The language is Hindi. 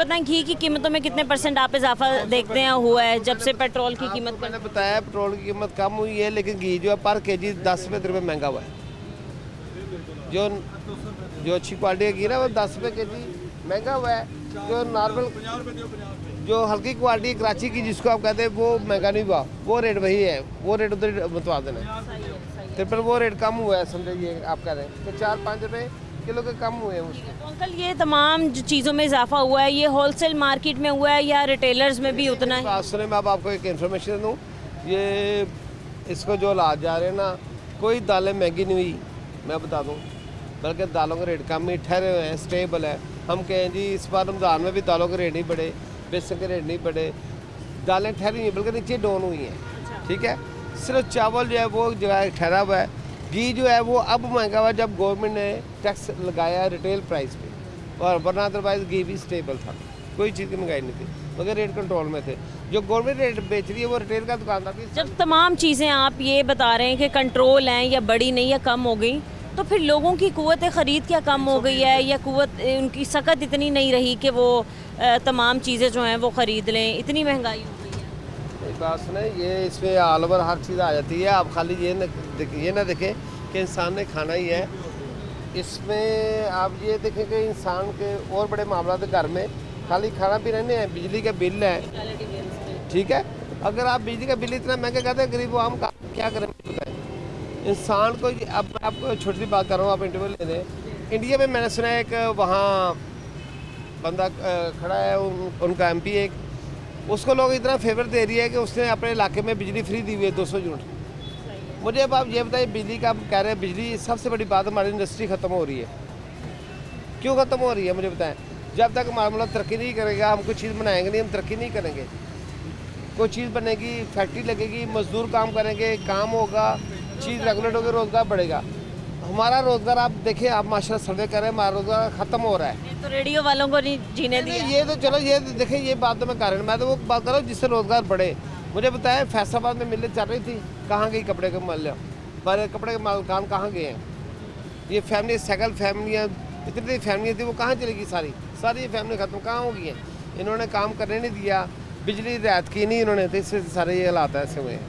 बताएं घी की कीमतों में कितने % आप इजाफा देखते हैं हुआ है जब से पेट्रोल की कीमत मैंने बताया पेट्रोल की कीमत कम हुई है, लेकिन घी जो है पर केजी 10 रुपये महंगा हुआ है। जो जो अच्छी क्वालिटी का घी ना वो 10 रुपये केजी महंगा हुआ है। जो नॉर्मल जो हल्की क्वालिटी कराची की जिसको आप कहते हैं वो महंगा नहीं हुआ, वो रेट वही है, वो रेट उधर बतवा देना। ट्रिपल वो रेट कम हुआ है, समझिए आप कह रहे हैं तो 4-5 रुपये किलो के कम हुए हैं उसके। तो अंकल ये तमाम जो चीज़ों में इजाफा हुआ है ये होलसेल मार्केट में हुआ है या रिटेलर्स में भी उतना है? बात सुने, मैं अब आपको एक इन्फॉर्मेशन दूँ, ये इसको जो ला जा रहे हैं ना, कोई दालें महंगी नहीं हुई, मैं बता दूँ, बल्कि दालों के रेट कम ही ठहरे हुए हैं, स्टेबल है। हम कहें जी इस बार रमज़ान में भी दालों के रेट नहीं बढ़े, बेसन के रेट नहीं बढ़े, दालें ठहरी हुई बल्कि नीचे डाउन हुई हैं। ठीक है, सिर्फ चावल जो है वो जगह ठहरा हुआ है। घी जो है वो अब महंगा हुआ जब गवर्नमेंट ने टैक्स लगाया रिटेल प्राइस पे, और वरना अदरवाइज घी भी स्टेबल था, कोई चीज़ की महंगाई नहीं थी, मगर रेट कंट्रोल में थे। जो गवर्नमेंट रेट बेच रही है वो रिटेल का दुकानदार भी। जब तमाम चीज़ें आप ये बता रहे हैं कि कंट्रोल हैं या बढ़ी नहीं या कम हो गई, तो फिर लोगों की कुव्वत ख़रीद क्या कम हो गई है या कुव्वत उनकी सकत इतनी नहीं रही कि वो तमाम चीज़ें जो हैं वो ख़रीद लें, इतनी महंगाई हो गई है? एक बात सुने, ये इसमें ऑल ओवर हर चीज़ आ जाती है। आप खाली ये ना देखें कि इंसान ने खाना ही है, इसमें आप ये देखें कि इंसान के और बड़े मामला थे घर में, खाली खाना पीना नहीं है, बिजली का बिल है। ठीक है, अगर आप बिजली का बिल इतना महंगा करते हैं, गरीब आम का क्या करें बताएं। इंसान को अब मैं आपको छोटी सी बात कर रहा हूँ, आप इंटरव्यू ले लें। इंडिया में मैंने सुना है कि वहाँ बंदा खड़ा है, उनका MP एक, उसको लोग इतना फेवर दे रही है कि उसने अपने इलाके में बिजली फ्री दी हुई है 200 यूनिट। मुझे अब आप ये बताइए, बिजली का कह रहे हैं, बिजली सबसे बड़ी बात, हमारी इंडस्ट्री ख़त्म हो रही है। क्यों ख़त्म हो रही है मुझे बताएं। जब तक हमारा मुल्क तरक्की नहीं करेगा, हम कोई चीज़ बनाएंगे नहीं, हम तरक्की नहीं करेंगे। कोई चीज़ बनेगी, फैक्ट्री लगेगी, मजदूर काम करेंगे, काम होगा, चीज़ रेगुलेट होगी, रोज़गार बढ़ेगा। हमारा रोज़गार आप देखिए, आप माशाल्लाह सर्वे करें, हमारा रोज़गार ख़त्म हो रहा है। ये तो रेडियो वालों को नहीं जीने दिया। ये तो चलो, ये देखें, ये बात तो मैं कर रहा हूँ, मैं तो वो बात कर रहा हूँ जिससे रोज़गार बढ़े। मुझे बताएं, फैसलाबाद में मिलें चल रही थी, कहाँ गई कपड़े के माल, पर कपड़े के मालकान कहाँ गए हैं? ये फैमिली सेकल फैमिलियाँ, इतनी फैमिलियाँ थी, वो कहाँ चलेगी? सारी फैमिली ख़त्म कहाँ होगी हैं? इन्होंने काम करने नहीं दिया, बिजली रियायत की नहीं इन्होंने, तो इससे सारे ये हालात ऐसे हुए हैं।